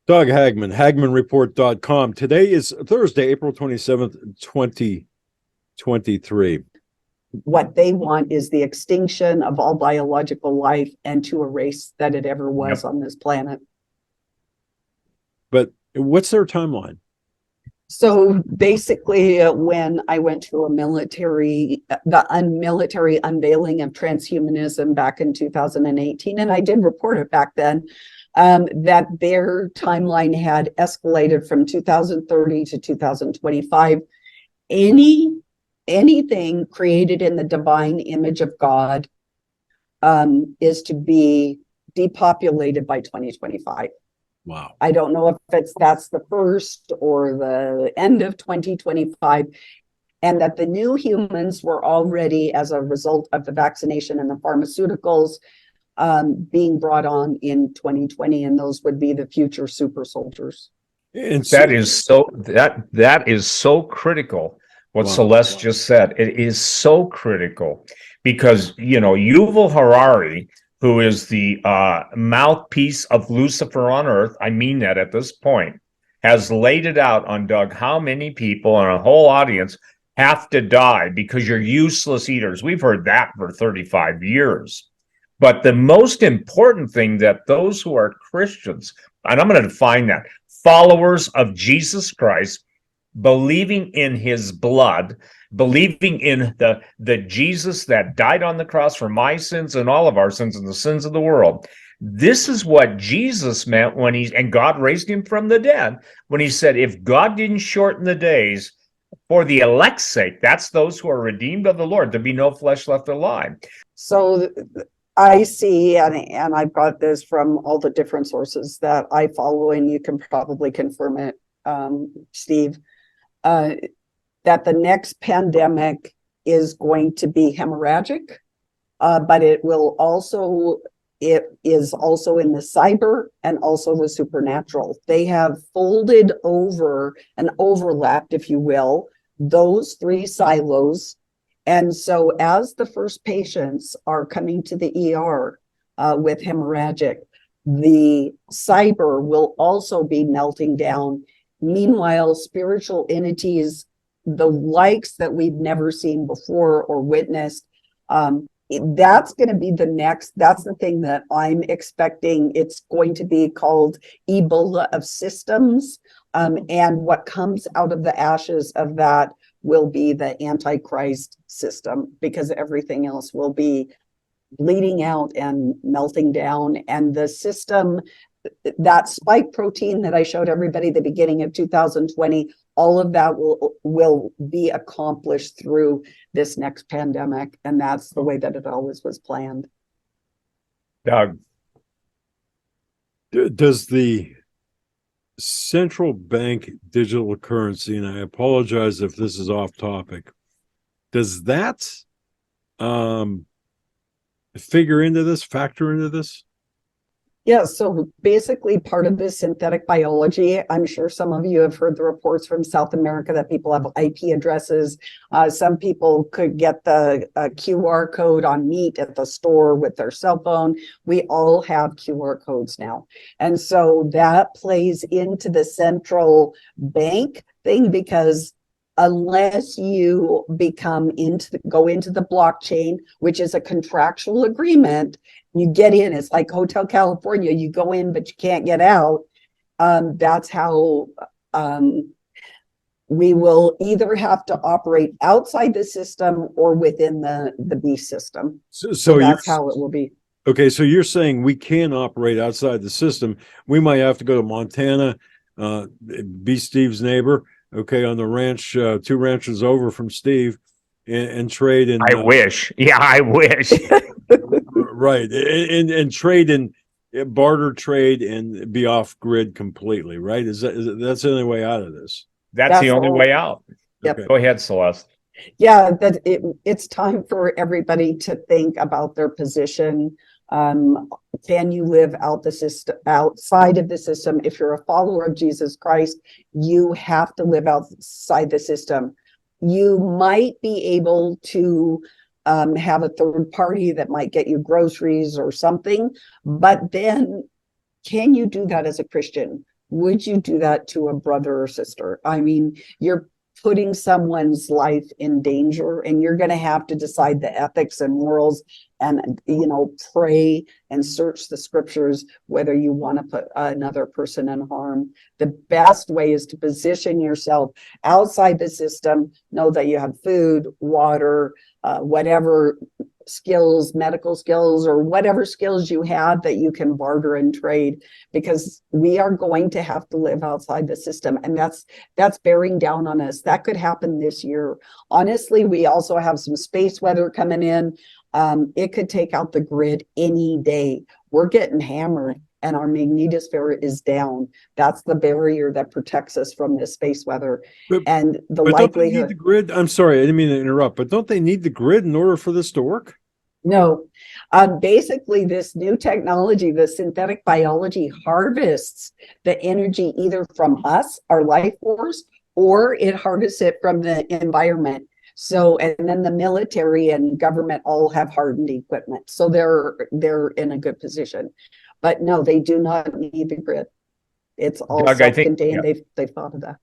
Doug Hagman, HagmanReport.com. Today is Thursday, April 27th, 2023. What they want is the extinction of all biological life and to erase that it ever was on this planet. But what's their timeline? So basically, when I went to the military unveiling of transhumanism back in 2018, and I did report it back then, that their timeline had escalated from 2030 to 2025. Anything created in the divine image of God is to be depopulated by 2025. Wow. I don't know if that's the first or the end of 2025, and that the new humans were already, as a result of the vaccination and the pharmaceuticals, being brought on in 2020, and those would be the future super soldiers. And that is so critical. What Celeste just said, it is so critical because, Yuval Harari, who is the mouthpiece of Lucifer on earth, I mean that at this point, has laid it out on Doug how many people and a whole audience have to die because you're useless eaters. We've heard that for 35 years. But the most important thing that those who are Christians, and I'm going to define that, followers of Jesus Christ, believing in his blood, believing in the Jesus that died on the cross for my sins and all of our sins and the sins of the world. This is what Jesus meant when and God raised him from the dead, when he said, if God didn't shorten the days for the elect's sake, that's those who are redeemed of the Lord, there'd be no flesh left alive. So I see, and I've got this from all the different sources that I follow, and you can probably confirm it, Steve, that the next pandemic is going to be hemorrhagic, but it is also in the cyber and also the supernatural. They have folded over and overlapped, if you will, those three silos. And so as the first patients are coming to the ER with hemorrhagic, the cyber will also be melting down. Meanwhile, spiritual entities, the likes that we've never seen before or witnessed, that's going to be that's the thing that I'm expecting. It's going to be called Ebola of systems. And what comes out of the ashes of that will be the Antichrist system, because everything else will be bleeding out and melting down. And the system, that spike protein that I showed everybody at the beginning of 2020, all of that will be accomplished through this next pandemic. And that's the way that it always was planned. Doug. Does the central bank digital currency, and I apologize if this is off topic, does that factor into this? Yeah, so basically part of this synthetic biology, I'm sure some of you have heard the reports from South America that people have IP addresses. Some people could get the QR code on meat at the store with their cell phone. We all have QR codes now. And so that plays into the central bank thing, because unless you go into the blockchain, which is a contractual agreement, you get in. It's like Hotel California. You go in, but you can't get out. That's how we will either have to operate outside the system or within the beast system. So that's how it will be. Okay, so you're saying we can operate outside the system. We might have to go to Montana, be Steve's neighbor, okay, on the ranch, 2 ranches over from Steve, and trade in. I wish. Yeah, I wish. Right, and trade in, barter trade, and be off grid completely. Right? That's the only way out of this? That's the only way out. Yep. Okay. Go ahead, Celeste. Yeah, it's time for everybody to think about their position. Can you live outside of the system? If you're a follower of Jesus Christ, you have to live outside the system. You might be able to have a third party that might get you groceries or something, but then can you do that as a Christian? would you do that to a brother or sister? I mean, you're putting someone's life in danger, and you're going to have to decide the ethics and morals and, pray and search the scriptures whether you want to put another person in harm. The best way is to position yourself outside the system, know that you have food, water, whatever skills, medical skills, or whatever skills you have that you can barter and trade, because we are going to have to live outside the system, and that's bearing down on us. That could happen this year. Honestly, we also have some space weather coming in. It could take out the grid any day. We're getting hammered and our magnetosphere is down. That's the barrier that protects us from this space weather. And the But don't they need likelihood. the grid? I'm sorry, I didn't mean to interrupt, but don't they need the grid in order for this to work? No, basically this new technology, the synthetic biology, harvests the energy either from us, our life force, or it harvests it from the environment. So, and then the military and government all have hardened equipment. So they're in a good position. But no, they do not need the grid. It's all Doug, I think, self-contained. They've thought of that.